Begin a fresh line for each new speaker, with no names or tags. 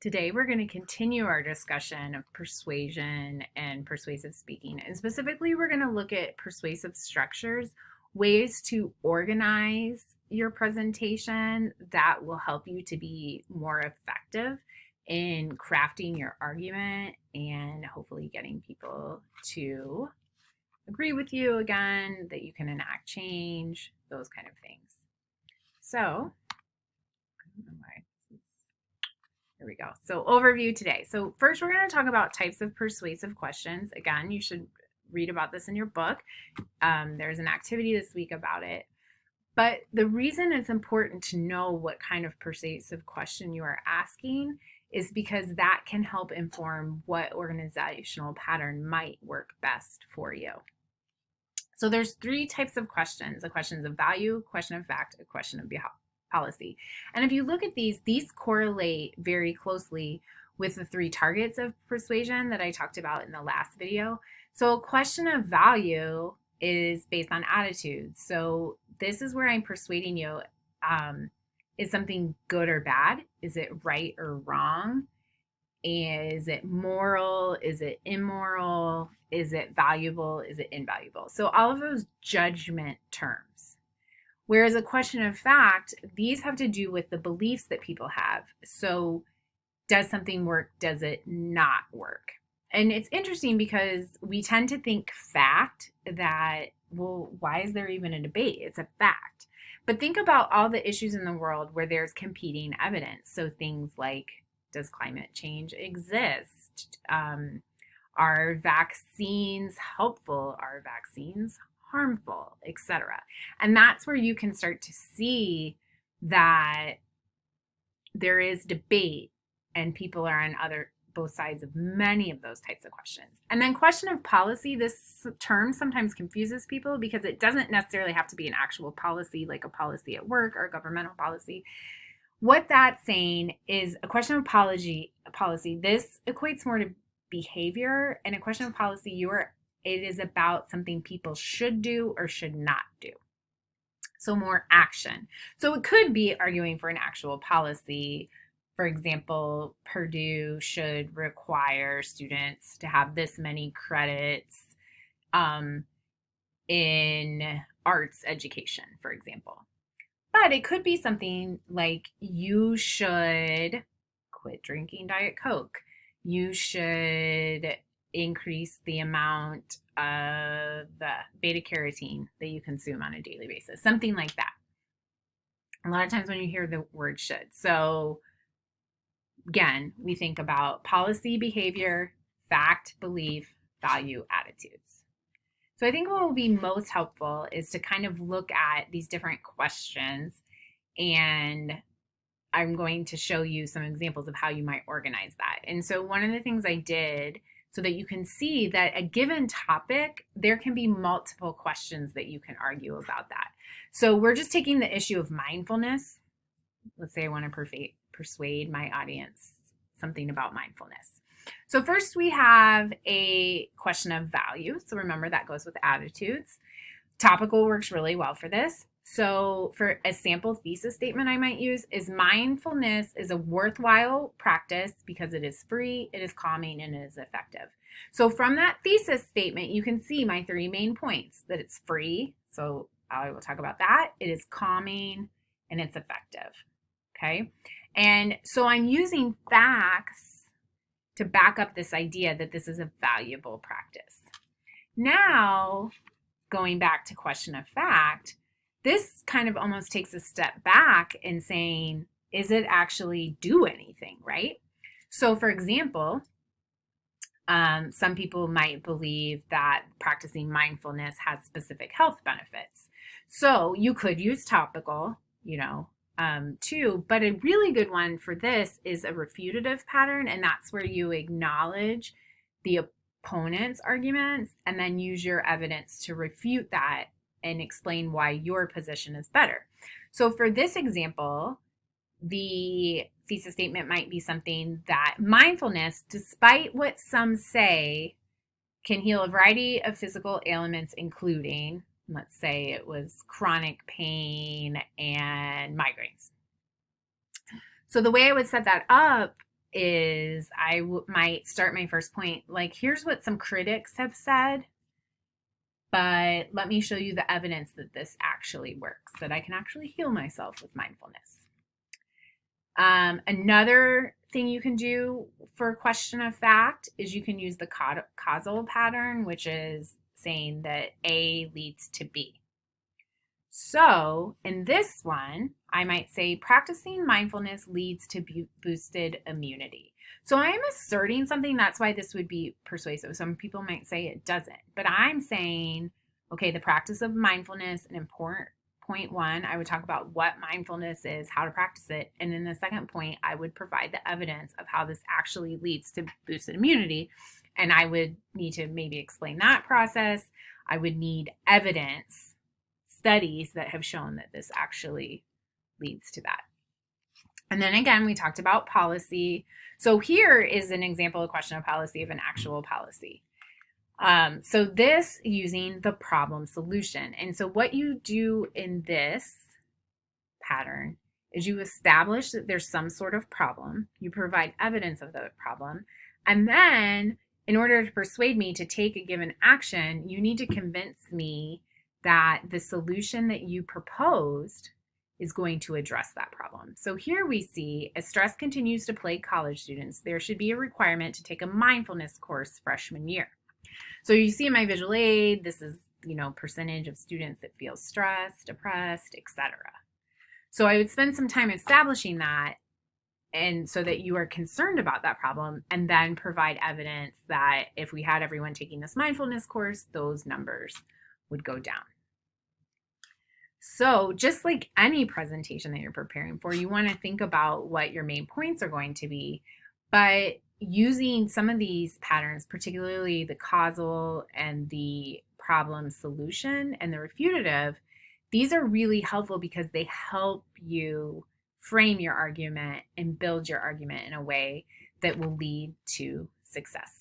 Today, we're going to continue our discussion of persuasion and persuasive speaking. And specifically, we're going to look at persuasive structures, ways to organize your presentation that will help you to be more effective in crafting your argument and hopefully getting people to agree with you again, that you can enact change, those kind of things. So, I don't know why. Here we go. So overview today. So first we're going to talk about types of persuasive questions. Again, you should read about this in your book. There's an activity this week about it. But the reason it's important to know what kind of persuasive question you are asking is because that can help inform what organizational pattern might work best for you. So there's three types of questions: a question of value, a question of fact, a question of policy. And if you look at these correlate very closely with the three targets of persuasion that I talked about in the last video. So a question of value is based on attitudes. So this is where I'm persuading you. Is something good or bad? Is it right or wrong? Is it moral? Is it immoral? Is it valuable? Is it invaluable? So all of those judgment terms. Whereas a question of fact, these have to do with the beliefs that people have. So does something work? Does it not work? And it's interesting because we tend to think fact that, well, why is there even a debate? It's a fact. But think about all the issues in the world where there's competing evidence. So things like, does climate change exist? Are vaccines helpful? Are vaccines harmful, etc.? And that's where you can start to see that there is debate and people are on both sides of many of those types of questions. And then question of policy, this term sometimes confuses people because it doesn't necessarily have to be an actual policy, like a policy at work or a governmental policy. What that's saying is a question of policy, this equates more to behavior, and a question of policy, it is about something people should do or should not do. So more action. So it could be arguing for an actual policy. For example, Purdue should require students to have this many credits in arts education, for example. But it could be something like you should quit drinking Diet Coke. You should increase the amount of beta carotene that you consume on a daily basis, something like that. A lot of times when you hear the word should. So again, we think about policy, behavior, fact, belief, value, attitudes. So I think what will be most helpful is to kind of look at these different questions, and I'm going to show you some examples of how you might organize that. And so one of the things I did so that you can see that a given topic, there can be multiple questions that you can argue about that. So we're just taking the issue of mindfulness. Let's say I want to persuade my audience something about mindfulness. So first we have a question of value. So remember, that goes with attitudes. Topical works really well for this. So for a sample thesis statement I might use is mindfulness is a worthwhile practice because it is free, it is calming, and it is effective. So from that thesis statement, you can see my three main points: that it's free, so I will talk about that, it is calming, and it's effective. Okay. And so I'm using facts to back up this idea that this is a valuable practice. Now, going back to question of fact, this kind of almost takes a step back and saying, is it actually do anything, right? So for example, some people might believe that practicing mindfulness has specific health benefits. So you could use topical, too, but a really good one for this is a refutative pattern, and that's where you acknowledge the opponent's arguments and then use your evidence to refute that and explain why your position is better. So for this example, the thesis statement might be something that mindfulness, despite what some say, can heal a variety of physical ailments, including, let's say it was chronic pain and migraines. So the way I would set that up is might start my first point like, here's what some critics have said, but let me show you the evidence that this actually works, that I can actually heal myself with mindfulness. Another thing you can do for question of fact is you can use the causal pattern, which is saying that A leads to B. So in this one, I might say practicing mindfulness leads to boosted immunity. So I'm asserting something. That's why this would be persuasive. Some people might say it doesn't, but I'm saying, okay, the practice of mindfulness, an important point one, I would talk about what mindfulness is, how to practice it. And in the second point, I would provide the evidence of how this actually leads to boosted immunity. And I would need to maybe explain that process. I would need evidence, studies that have shown that this actually leads to that. And then again, we talked about policy. So here is an example of question of policy of an actual policy. So this using the problem solution. And so what you do in this pattern is you establish that there's some sort of problem. You provide evidence of the problem. And then in order to persuade me to take a given action, you need to convince me that the solution that you proposed is going to address that problem. So here we see, as stress continues to plague college students, there should be a requirement to take a mindfulness course freshman year. So you see in my visual aid, this is, percentage of students that feel stressed, depressed, etc. So I would spend some time establishing that, and so that you are concerned about that problem, and then provide evidence that if we had everyone taking this mindfulness course, those numbers would go down. So just like any presentation that you're preparing for, you want to think about what your main points are going to be, but using some of these patterns, particularly the causal and the problem solution and the refutative, these are really helpful because they help you frame your argument and build your argument in a way that will lead to success.